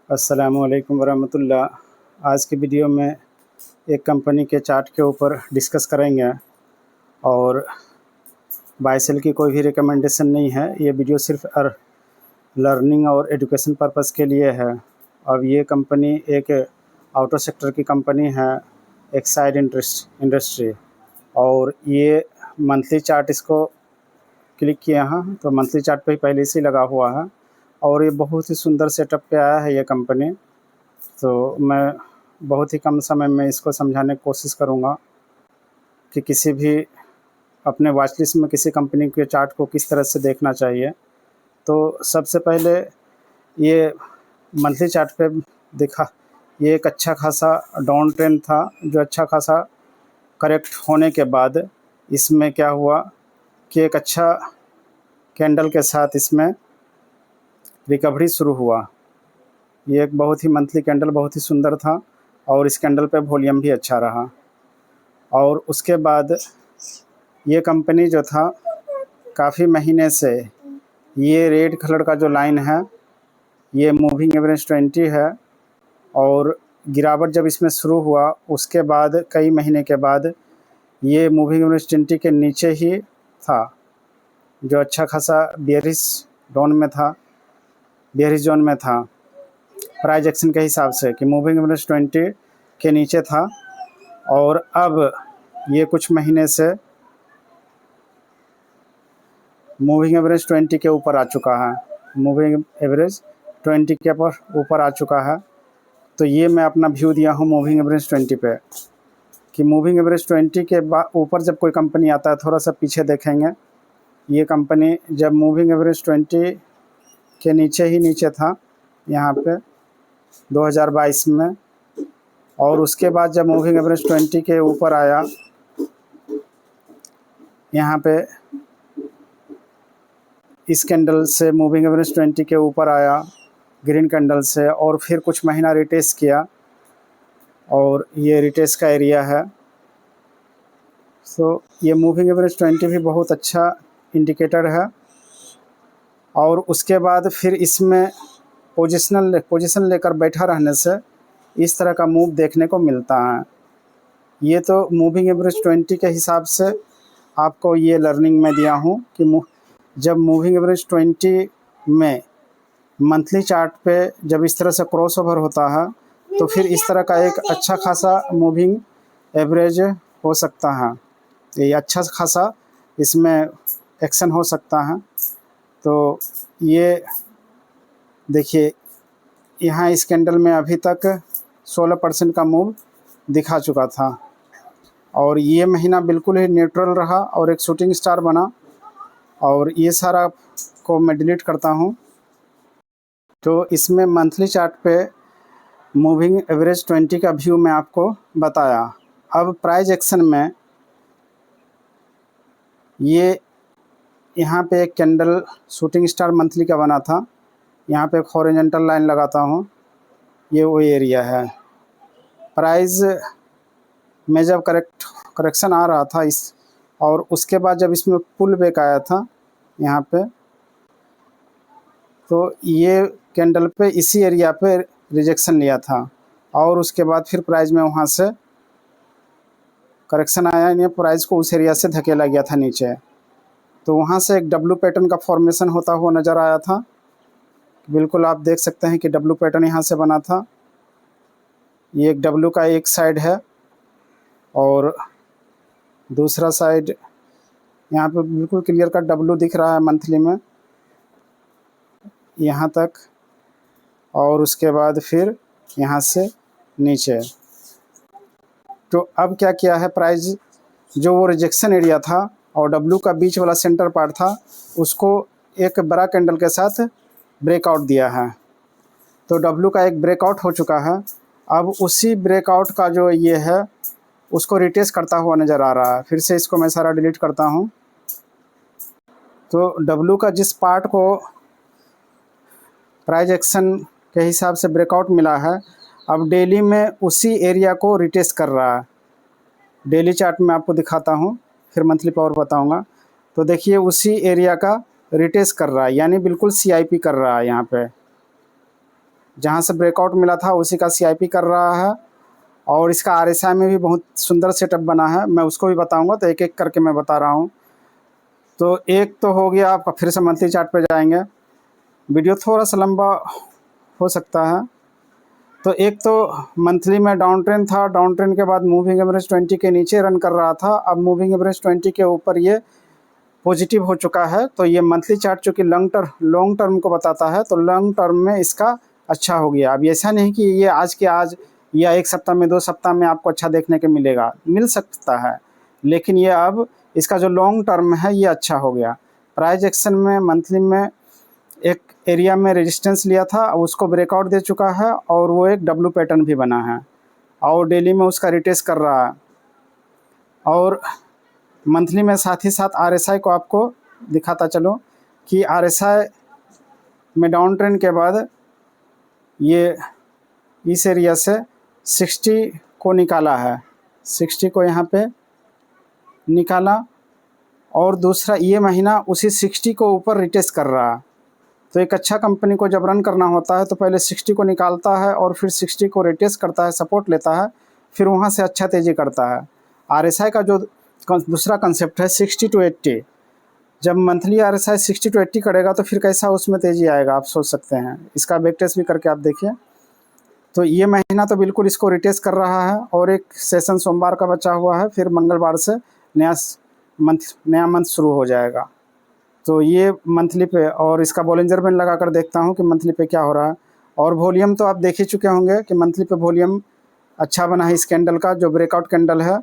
अस्सलामुअलैकुम वरहमतुल्लाह। आज की वीडियो में एक कंपनी के चार्ट के ऊपर डिस्कस करेंगे और बाय सेल की कोई भी रिकमेंडेशन नहीं है। ये वीडियो सिर्फ लर्निंग और एजुकेशन पर्पस के लिए है। अब ये कंपनी एक आउटर सेक्टर की कंपनी है, एक्साइड इंडस्ट्री, और ये मंथली चार्ट इसको क्लिक किया हैं तो मंथली चार्ट पे ही पहले से लगा हुआ है और ये बहुत ही सुंदर सेटअप पे आया है ये कंपनी। तो मैं बहुत ही कम समय में इसको समझाने की कोशिश करूँगा कि किसी भी अपने वॉच लिस्ट में किसी कंपनी के चार्ट को किस तरह से देखना चाहिए। तो सबसे पहले ये मंथली चार्ट पे देखा, ये एक अच्छा खासा डाउन ट्रेंड था जो अच्छा खासा करेक्ट होने के बाद इसमें क्या हुआ कि एक अच्छा कैंडल के साथ इसमें रिकवरी शुरू हुआ। ये एक बहुत ही मंथली कैंडल बहुत ही सुंदर था और इस कैंडल पे वॉल्यूम भी अच्छा रहा। और उसके बाद ये कंपनी जो था काफ़ी महीने से, ये रेड कलर का जो लाइन है ये मूविंग एवरेज 20 है और गिरावट जब इसमें शुरू हुआ उसके बाद कई महीने के बाद ये मूविंग एवरेज 20 के नीचे ही था, जो अच्छा खासा बेयरिश जोन में था प्राइस एक्शन के हिसाब से कि मूविंग एवरेज 20 के नीचे था। और अब ये कुछ महीने से मूविंग एवरेज 20 के ऊपर आ चुका है, मूविंग एवरेज 20 के ऊपर आ चुका है। तो ये मैं अपना व्यू दिया हूँ मूविंग एवरेज 20 पे कि मूविंग एवरेज 20 के ऊपर जब कोई कंपनी आता है, थोड़ा सा पीछे देखेंगे, ये कंपनी जब मूविंग एवरेज 20 के नीचे ही नीचे था यहाँ पे 2022 में, और उसके बाद जब मूविंग एवरेज 20 के ऊपर आया यहाँ पे इस कैंडल से मूविंग एवरेज 20 के ऊपर आया ग्रीन कैंडल से, और फिर कुछ महीना रिटेस्ट किया और ये रिटेस्ट का एरिया है। तो ये मूविंग एवरेज 20 भी बहुत अच्छा इंडिकेटर है। और उसके बाद फिर इसमें पोजीशन लेकर बैठा रहने से इस तरह का मूव देखने को मिलता है। ये तो मूविंग एवरेज 20 के हिसाब से आपको ये लर्निंग में दिया हूँ कि जब मूविंग एवरेज 20 में मंथली चार्ट पे जब इस तरह से क्रॉस ओवर होता है तो फिर इस तरह का एक अच्छा खासा मूविंग एवरेज हो सकता है, ये अच्छा खासा इसमें एक्शन हो सकता है। तो ये देखिए यहाँ इस कैंडल में अभी तक 16% का मूव दिखा चुका था और ये महीना बिल्कुल ही न्यूट्रल रहा और एक शूटिंग स्टार बना। और ये सारा को मैं डिलीट करता हूँ। तो इसमें मंथली चार्ट पे मूविंग एवरेज 20 का व्यू मैं आपको बताया। अब प्राइस एक्शन में ये यहाँ पे एक कैंडल शूटिंग स्टार मंथली का बना था, यहाँ पे एक हॉरिजॉन्टल लाइन लगाता हूँ, ये वही एरिया है। प्राइस में जब करेक्शन आ रहा था इस, और उसके बाद जब इसमें पुल बैक आया था यहाँ पे, तो ये कैंडल पे इसी एरिया पे रिजेक्शन लिया था और उसके बाद फिर प्राइस में वहाँ से करेक्शन आया, यानी प्राइस को उस एरिया से धकेला गया था नीचे। तो वहाँ से एक डब्लू पैटर्न का फॉर्मेशन होता हुआ नज़र आया था। बिल्कुल आप देख सकते हैं कि डब्लू पैटर्न यहाँ से बना था। ये एक डब्लू का एक साइड है और दूसरा साइड यहाँ पे बिल्कुल क्लियर कट डब्लू दिख रहा है मंथली में यहाँ तक, और उसके बाद फिर यहाँ से नीचे। तो अब क्या किया है प्राइस, जो वो रिजेक्शन एरिया था और डब्लू का बीच वाला सेंटर पार्ट था उसको एक बड़ा कैंडल के साथ ब्रेकआउट दिया है। तो डब्लू का एक ब्रेकआउट हो चुका है। अब उसी ब्रेकआउट का जो ये है उसको रिटेस्ट करता हुआ नज़र आ रहा है। फिर से इसको मैं सारा डिलीट करता हूँ। तो डब्लू का जिस पार्ट को प्राइस एक्शन के हिसाब से ब्रेकआउट मिला है, अब डेली में उसी एरिया को रिटेस्ट कर रहा है। डेली चार्ट में आपको दिखाता हूँ, फिर मंथली पावर बताऊँगा। तो देखिए उसी एरिया का रिटेस्ट कर रहा है, यानी बिल्कुल CIP कर रहा है यहाँ पे। जहाँ से ब्रेकआउट मिला था उसी का CIP कर रहा है। और इसका RSI में भी बहुत सुंदर सेटअप बना है, मैं उसको भी बताऊंगा, तो एक एक करके मैं बता रहा हूँ। तो एक तो हो गया आपका, फिर से मंथली चार्ट पे जाएंगे, वीडियो थोड़ा सा लंबा हो सकता है। तो एक तो मंथली में डाउन ट्रेंड था, डाउन ट्रेंड के बाद मूविंग एवरेज 20 के नीचे रन कर रहा था, अब मूविंग एवरेज 20 के ऊपर ये पॉजिटिव हो चुका है। तो ये मंथली चार्ट चूँकि लॉन्ग टर्म को बताता है, तो लॉन्ग टर्म में इसका अच्छा हो गया। अब ऐसा नहीं कि ये आज के आज या एक सप्ताह में 2 सप्ताह में आपको अच्छा देखने को मिलेगा, मिल सकता है, लेकिन ये अब इसका जो लॉन्ग टर्म है ये अच्छा हो गया। प्राइस एक्शन में मंथली में एक एरिया में रेजिस्टेंस लिया था, उसको ब्रेकआउट दे चुका है और वो एक डब्ल्यू पैटर्न भी बना है और डेली में उसका रिटेस्ट कर रहा है। और मंथली में साथ ही साथ RSI को आपको दिखाता चलो कि RSI में डाउन ट्रेंड के बाद ये इस एरिया से 60 को निकाला है, 60 को यहाँ पे निकाला, और दूसरा ये महीना उसी 60 को ऊपर रिटेस्ट कर रहा है। तो एक अच्छा कंपनी को जब रन करना होता है तो पहले 60 को निकालता है और फिर 60 को रिटेस्ट करता है, सपोर्ट लेता है, फिर वहाँ से अच्छा तेज़ी करता है। RSI का जो दूसरा कंसेप्ट है 60 to 80, जब मंथली RSI 60 to 80 करेगा तो फिर कैसा उसमें तेज़ी आएगा आप सोच सकते हैं। इसका बैक टेस्ट भी करके आप देखिए। तो ये महीना तो बिल्कुल इसको रिटेस्ट कर रहा है और एक सेशन सोमवार का बचा हुआ है, फिर मंगलवार से नया मंथ शुरू हो जाएगा। तो ये मंथली पे, और इसका बॉलिंजर बैंड लगा कर देखता हूँ कि मंथली पे क्या हो रहा है। और वॉल्यूम तो आप देख ही चुके होंगे कि मंथली पे वॉल्यूम अच्छा बना है। इस कैंडल का जो ब्रेकआउट कैंडल है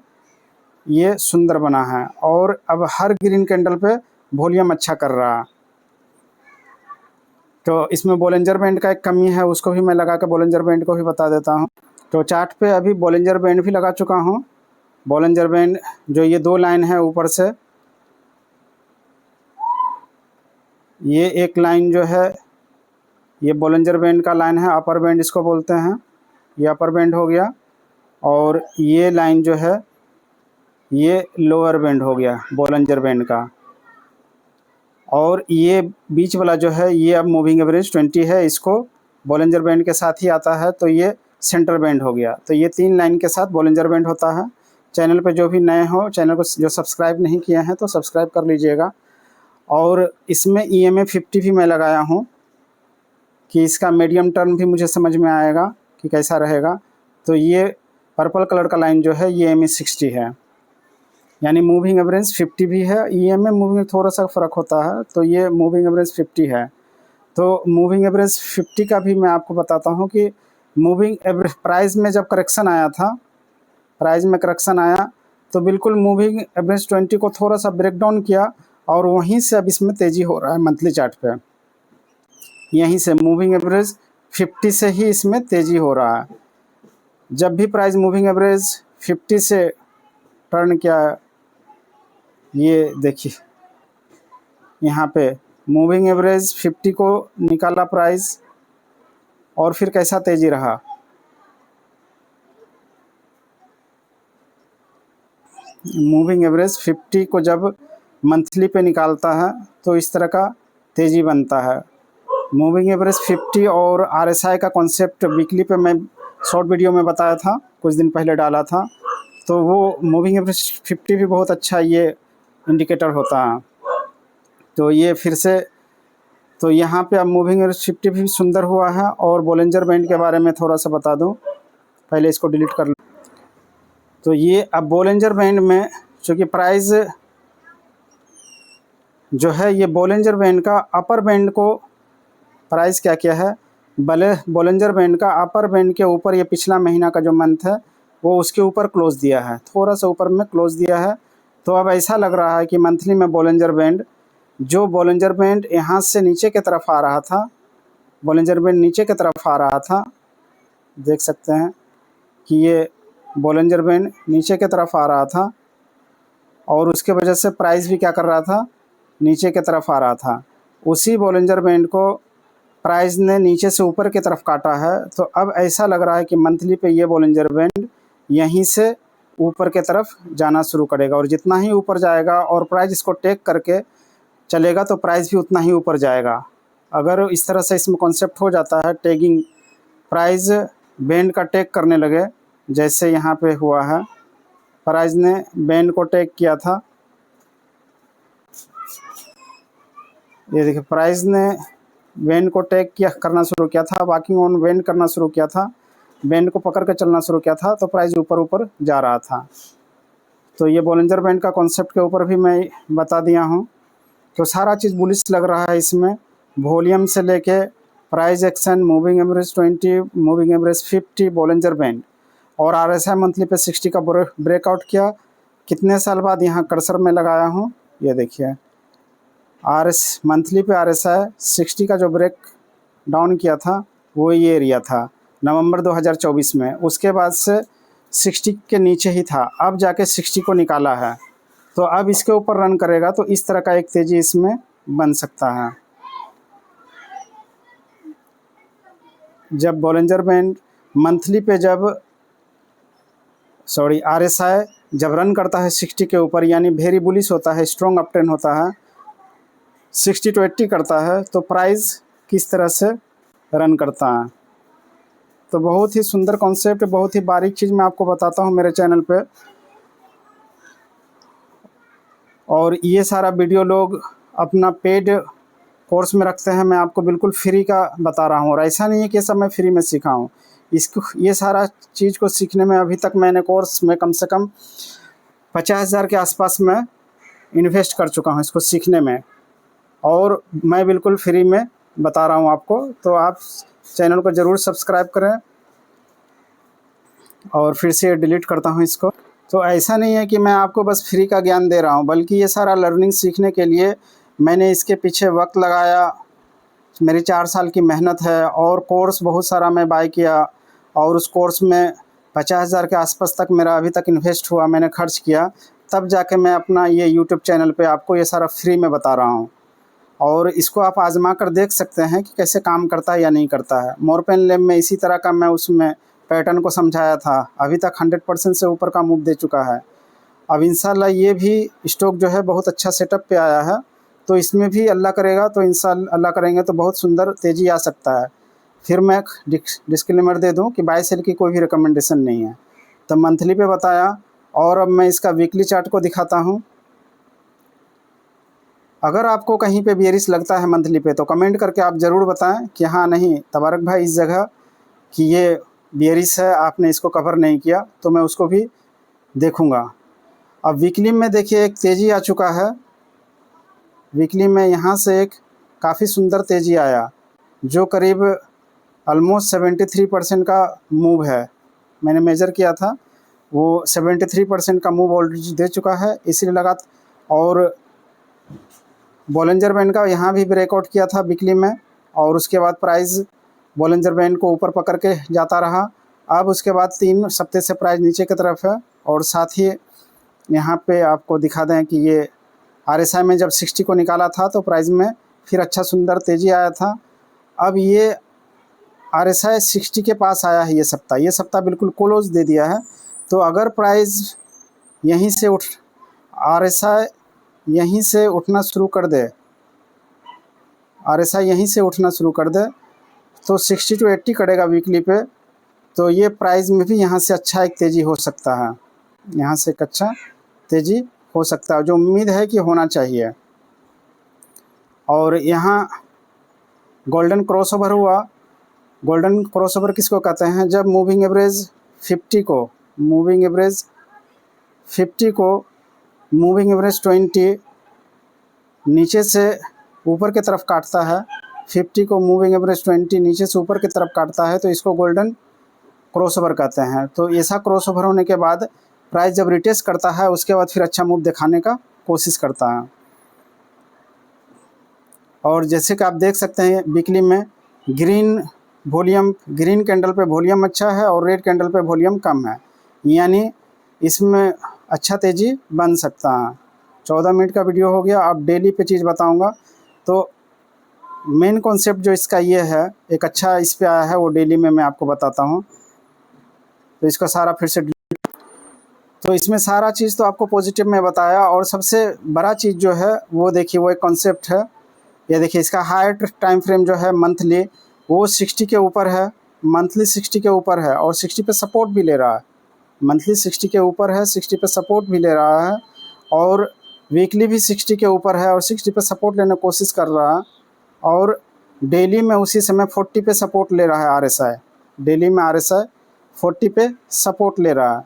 ये सुंदर बना है, और अब हर ग्रीन कैंडल पे वॉल्यूम अच्छा कर रहा है। तो इसमें बॉलिंजर बैंड का एक कमी है, उसको भी मैं लगा के बॉलिंजर बैंड को भी बता देता हूँ। तो चार्ट पे अभी बॉलिंजर बैंड भी लगा चुका हूँ। बॉलिंजर बैंड जो ये 2 लाइन है ऊपर से, ये एक लाइन जो है ये बॉलिंजर बैंड का लाइन है, अपर बैंड इसको बोलते हैं, ये अपर बैंड हो गया। और ये लाइन जो है ये लोअर बैंड हो गया बॉलिंजर बैंड का। और ये बीच वाला जो है ये अब मूविंग एवरेज 20 है, इसको बॉलिंजर बैंड के साथ ही आता है, तो ये सेंटर बैंड हो गया। तो ये 3 लाइन के साथ बॉलिंजर बैंड होता है। चैनल पे जो भी नए हो, चैनल को जो सब्सक्राइब नहीं किए हैं तो सब्सक्राइब कर लीजिएगा। और इसमें EMA 50 भी मैं लगाया हूँ कि इसका मीडियम टर्म भी मुझे समझ में आएगा कि कैसा रहेगा। तो ये पर्पल कलर का लाइन जो है ये EMA 60 है, यानी मूविंग एवरेज 50 भी है। EMA मूविंग थोड़ा सा फ़र्क होता है, तो ये मूविंग एवरेज 50 है। तो मूविंग एवरेज 50 का भी मैं आपको बताता हूँ कि मूविंग एवरेज प्राइस में जब करेक्शन आया था, प्राइस में करेक्शन आया तो बिल्कुल मूविंग एवरेज 20 को थोड़ा सा ब्रेक डाउन किया, और वहीं से अब इसमें तेज़ी हो रहा है मंथली चार्ट पे। यहीं से मूविंग एवरेज 50 से ही इसमें तेज़ी हो रहा है। जब भी प्राइस मूविंग एवरेज 50 से टर्न किया, ये देखिए यहाँ पे मूविंग एवरेज 50 को निकाला प्राइस, और फिर कैसा तेज़ी रहा। मूविंग एवरेज 50 को जब मंथली पे निकालता है तो इस तरह का तेज़ी बनता है। मूविंग एवरेज 50 और RSI का कॉन्सेप्ट वीकली पे मैं शॉर्ट वीडियो में बताया था, कुछ दिन पहले डाला था। तो वो मूविंग एवरेज 50 भी बहुत अच्छा ये इंडिकेटर होता है। तो ये फिर से, तो यहाँ पे अब मूविंग एवरेज 50 भी सुंदर हुआ है। और बॉलिंजर बैंड के बारे में थोड़ा सा बता दूँ, पहले इसको डिलीट कर लूँ। तो ये अब बॉलिंजर बैंड में चूँकि प्राइस जो है ये बॉलिंजर बैंड का अपर बैंड को प्राइस क्या किया है, बॉलिंजर बैंड का अपर बैंड के ऊपर ये पिछला महीना का जो मंथ है वो उसके ऊपर क्लोज दिया है, थोड़ा सा ऊपर में क्लोज दिया है। तो अब ऐसा लग रहा है कि मंथली में बॉलिंजर बैंड यहाँ से नीचे की तरफ आ रहा था, बॉलिंजर बैंड नीचे की तरफ आ रहा था, देख सकते हैं कि ये बॉलिंजर बैंड नीचे की तरफ आ रहा था, और उसके वजह से प्राइस भी क्या कर रहा था, नीचे की तरफ आ रहा था। उसी बॉलिंजर बैंड को प्राइस ने नीचे से ऊपर की तरफ काटा है। तो अब ऐसा लग रहा है कि मंथली पे ये बॉलिंजर बैंड यहीं से ऊपर की तरफ जाना शुरू करेगा, और जितना ही ऊपर जाएगा और प्राइस इसको टेक करके चलेगा तो प्राइस भी उतना ही ऊपर जाएगा। अगर इस तरह से इसमें कॉन्सेप्ट हो जाता है टैगिंग प्राइस बैंड का टेक करने लगे, जैसे यहाँ पे हुआ है, प्राइस ने बैंड को टेक किया था। ये देखिए प्राइस ने बैंड को टेक किया करना शुरू किया था, वॉकिंग ऑन बैंड करना शुरू किया था, बैंड को पकड़ के चलना शुरू किया था, तो प्राइस ऊपर ऊपर जा रहा था। तो ये बॉलिंजर बैंड का कॉन्सेप्ट के ऊपर भी मैं बता दिया हूँ। तो सारा चीज़ बुलिश लग रहा है इसमें, वॉल्यूम से लेके price action, moving average 20, moving average 50, Bollinger band और RSI मंथली पे 60 का ब्रेकआउट किया। कितने साल बाद यहाँ कर्सर में लगाया हूँ, ये देखिए मंथली पे RSI 60 का जो ब्रेक डाउन किया था वो ये एरिया था नवंबर 2024 में। उसके बाद से 60 के नीचे ही था, अब जाके 60 को निकाला है। तो अब इसके ऊपर रन करेगा तो इस तरह का एक तेज़ी इसमें बन सकता है। जब बॉलिंजर बैंड मंथली पे RSI जब रन करता है 60 के ऊपर, यानी वेरी बुलिश होता है, स्ट्रॉन्ग अपट्रेंड होता है, 60 to 80 करता है, तो प्राइस किस तरह से रन करता है। तो बहुत ही सुंदर कॉन्सेप्ट, बहुत ही बारीक चीज़ मैं आपको बताता हूँ मेरे चैनल पे। और ये सारा वीडियो लोग अपना पेड कोर्स में रखते हैं, मैं आपको बिल्कुल फ्री का बता रहा हूँ। और ऐसा नहीं है कि सब मैं फ्री में सीखा हूँ, इसको ये सारा चीज़ को सीखने में अभी तक मैंने कोर्स में कम से कम 50,000 के आसपास में इन्वेस्ट कर चुका हूँ इसको सीखने में, और मैं बिल्कुल फ्री में बता रहा हूँ आपको। तो आप चैनल को ज़रूर सब्सक्राइब करें। और फिर से डिलीट करता हूँ इसको। तो ऐसा नहीं है कि मैं आपको बस फ्री का ज्ञान दे रहा हूँ, बल्कि ये सारा लर्निंग सीखने के लिए मैंने इसके पीछे वक्त लगाया, मेरी 4 साल की मेहनत है। और कोर्स बहुत सारा मैं बाय किया, और उस कोर्स में 50,000 के आसपास तक मेरा अभी तक इन्वेस्ट हुआ, मैंने खर्च किया, तब जाके मैं अपना ये यूट्यूब चैनल पे आपको ये सारा फ्री में बता रहा हूँ। और इसको आप आजमा कर देख सकते हैं कि कैसे काम करता है या नहीं करता है। मोरपेन लैब में इसी तरह का मैं उसमें पैटर्न को समझाया था, अभी तक 100% से ऊपर का मूव दे चुका है। अब इंशाल्लाह ये भी स्टॉक जो है बहुत अच्छा सेटअप पे आया है, तो इसमें भी अल्लाह करेगा तो इंशाल्लाह करेंगे तो बहुत सुंदर तेज़ी आ सकता है। फिर मैं डिस्क्लेमर दे दूं कि बाय सेल की कोई भी रिकमेंडेशन नहीं है। तो मंथली पे बताया, और अब मैं इसका वीकली चार्ट को दिखाता हूं। अगर आपको कहीं पे बेयरिश लगता है मंथली पे, तो कमेंट करके आप ज़रूर बताएं कि हाँ नहीं तबारक भाई इस जगह कि ये बेयरिश है, आपने इसको कवर नहीं किया, तो मैं उसको भी देखूँगा। अब वीकली में देखिए एक तेज़ी आ चुका है। वीकली में यहाँ से एक काफ़ी सुंदर तेज़ी आया, जो करीब ऑलमोस्ट 73% का मूव है। मैंने मेज़र किया था, वो 73% का मूव ऑलरेडी दे चुका है, इसलिए लगा। और बॉलिंजर बैंड का यहाँ भी ब्रेकआउट किया था वीकली में, और उसके बाद प्राइस बॉलिंजर बैंड को ऊपर पकड़ के जाता रहा। अब उसके बाद 3 हफ्ते से प्राइस नीचे की तरफ है। और साथ ही यहाँ पे आपको दिखा दें कि ये RSI में जब 60 को निकाला था तो प्राइस में फिर अच्छा सुंदर तेज़ी आया था। अब ये RSI 60 के पास आया है ये सप्ताह बिल्कुल क्लोज दे दिया है। तो अगर प्राइस यहीं से RSI यहीं से उठना शुरू कर दे, RSI यहीं से उठना शुरू कर दे, तो 60 to 80 करेगा वीकली पे, तो ये प्राइस में भी यहाँ से अच्छा एक तेज़ी हो सकता है, यहाँ से एक अच्छा तेज़ी हो सकता है, जो उम्मीद है कि होना चाहिए। और यहाँ गोल्डन क्रॉसओवर हुआ। गोल्डन क्रॉसओवर किसको कहते हैं? जब मूविंग एवरेज 50 को मूविंग एवरेज 20 नीचे से ऊपर की तरफ काटता है, 50 को मूविंग एवरेज 20 नीचे से ऊपर की तरफ काटता है, तो इसको गोल्डन क्रॉसओवर कहते हैं। तो ऐसा क्रॉसओवर होने के बाद प्राइस जब रिटेस्ट करता है, उसके बाद फिर अच्छा मूव दिखाने का कोशिश करता है। और जैसे कि आप देख सकते हैं वीकली में ग्रीन कैंडल पे वॉल्यूम अच्छा है और रेड कैंडल पे वॉल्यूम कम है, यानी इसमें अच्छा तेज़ी बन सकता है। 14 मिनट का वीडियो हो गया। अब डेली पे चीज़ बताऊंगा। तो मेन कॉन्सेप्ट जो इसका ये है, एक अच्छा इस पे आया है, वो डेली में मैं आपको बताता हूँ। तो इसका सारा फिर से तो इसमें सारा चीज़ तो आपको पॉजिटिव में बताया। और सबसे बड़ा चीज़ जो है वो देखिए, वो एक कॉन्सेप्ट है। ये देखिए इसका हायर टाइम फ्रेम जो है मंथली, वो 60 के ऊपर है, मंथली 60 के ऊपर है और 60 पे सपोर्ट भी ले रहा है। मंथली 60 के ऊपर है, 60 पे सपोर्ट भी ले रहा है और वीकली भी 60 के ऊपर है और 60 पे सपोर्ट लेने की कोशिश कर रहा है और डेली में उसी समय 40 पे सपोर्ट ले रहा है आरएसआई। डेली में आरएसआई 40 पे सपोर्ट ले रहा है।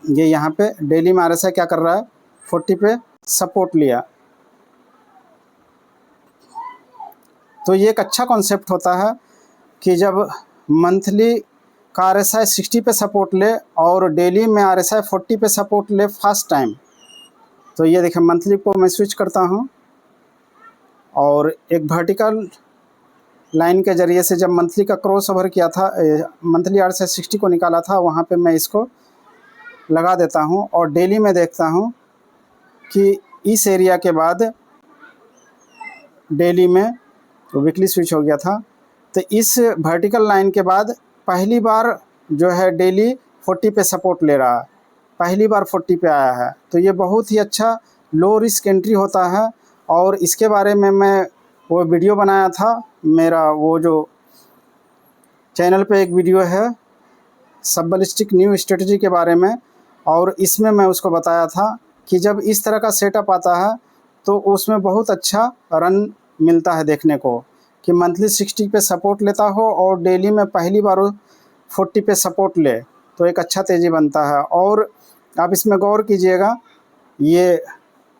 ये यहाँ पे डेली में आरएसआई क्या कर रहा है, 40 पे सपोर्ट लिया। तो ये एक अच्छा कॉन्सेप्ट होता है कि जब मंथली का आरएसआई 60 पे सपोर्ट ले और डेली में आरएसआई 40 पे सपोर्ट ले फर्स्ट टाइम। तो ये देखिए मंथली को मैं स्विच करता हूँ और एक वर्टिकल लाइन के ज़रिए से जब मंथली का क्रॉस ओवर किया था, मंथली आरएसआई 60 को निकाला था, वहाँ पे मैं इसको लगा देता हूँ और डेली में देखता हूँ कि इस एरिया के बाद डेली में तो वीकली स्विच हो गया था। तो इस वर्टिकल लाइन के बाद पहली बार जो है डेली 40 पे सपोर्ट ले रहा है, पहली बार 40 पे आया है। तो ये बहुत ही अच्छा लो रिस्क एंट्री होता है और इसके बारे में मैं वो वीडियो बनाया था, मेरा वो जो चैनल पे एक वीडियो है सबलिस्टिक न्यू स्ट्रेटजी के बारे में, और इसमें मैं उसको बताया था कि जब इस तरह का सेटअप आता है तो उसमें बहुत अच्छा रन मिलता है देखने को, कि मंथली 60 पे सपोर्ट लेता हो और डेली में पहली बार 40 पे सपोर्ट ले तो एक अच्छा तेज़ी बनता है। और आप इसमें गौर कीजिएगा, ये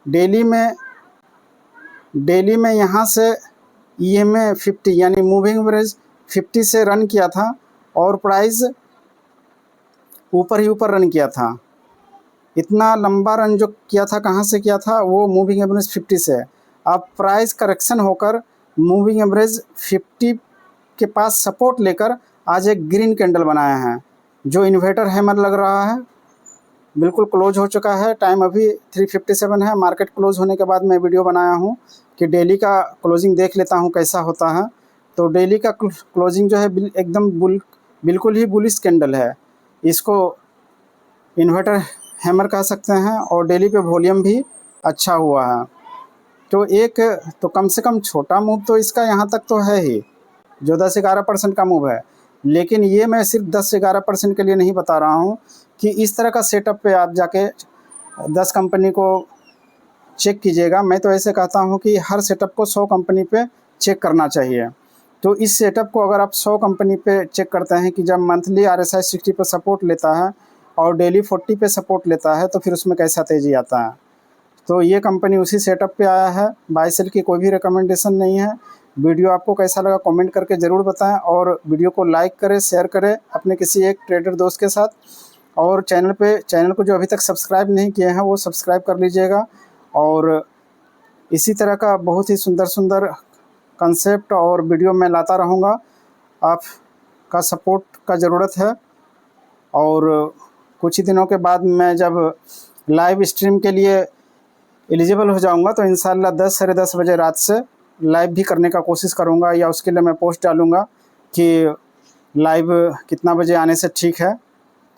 डेली में यहाँ से EMA 50 यानी मूविंग एवरेज 50 से रन किया था और प्राइस ऊपर ही ऊपर रन किया था। इतना लंबा रन जो किया था कहाँ से किया था, वो मूविंग एवरेज 50 से। अब प्राइस करेक्शन होकर मूविंग एवरेज 50 के पास सपोर्ट लेकर आज एक ग्रीन कैंडल बनाया है, जो इन्वर्टर हैमर लग रहा है, बिल्कुल क्लोज हो चुका है। टाइम अभी 3:57 है। मार्केट क्लोज होने के बाद मैं वीडियो बनाया हूँ कि डेली का क्लोजिंग देख लेता हूँ कैसा होता है। तो डेली का क्लोजिंग जो है एकदम बिल्कुल ही बुलिश कैंडल है, इसको इन्वर्टर हैमर कह सकते हैं और डेली पे वॉल्यूम भी अच्छा हुआ है। तो कम से कम छोटा मूव तो इसका यहाँ तक तो है ही, जो 10-11% का मूव है। लेकिन ये मैं सिर्फ 10-11% के लिए नहीं बता रहा हूँ कि इस तरह का सेटअप पे आप जाके 10 कंपनी को चेक कीजिएगा। मैं तो ऐसे कहता हूँ कि हर सेटअप को 100 कंपनी पे चेक करना चाहिए। तो इस सेटअप को अगर आप 100 कंपनी पे चेक करते हैं कि जब मंथली आरएसआई 60 पे सपोर्ट लेता है और डेली 40 पे सपोर्ट लेता है तो फिर उसमें कैसा तेज़ी आता है। तो ये कंपनी उसी सेटअप पे आया है। बाय सेल की कोई भी रिकमेंडेशन नहीं है। वीडियो आपको कैसा लगा कमेंट करके ज़रूर बताएं और वीडियो को लाइक करें, शेयर करें अपने किसी एक ट्रेडर दोस्त के साथ। और चैनल को जो अभी तक सब्सक्राइब नहीं किए हैं वो सब्सक्राइब कर लीजिएगा। और इसी तरह का बहुत ही सुंदर कंसेप्ट और वीडियो मैं लाता रहूँगा। आपका सपोर्ट का ज़रूरत है। और कुछ ही दिनों के बाद मैं जब लाइव स्ट्रीम के लिए एलिजिबल हो जाऊंगा तो इंशाल्लाह 10 साढ़े 10 बजे रात से लाइव भी करने का कोशिश करूंगा, या उसके लिए मैं पोस्ट डालूंगा कि लाइव कितना बजे आने से ठीक है।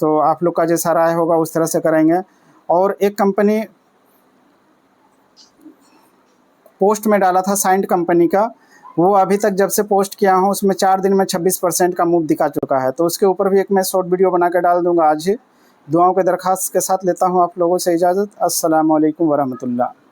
तो आप लोग का जैसा राय होगा उस तरह से करेंगे। और एक कंपनी पोस्ट में डाला था साइंड कंपनी का, वो अभी तक जब से पोस्ट किया हूँ उसमें 4 दिन में 26% का मूव दिखा चुका है। तो उसके ऊपर भी एक मैं शॉर्ट वीडियो बना के डाल दूँगा आज ही। दुआओं के दरख्वास्त के साथ लेता हूँ आप लोगों से इजाज़त। अस्सलाम वालेकुम वरहमतुल्लाह।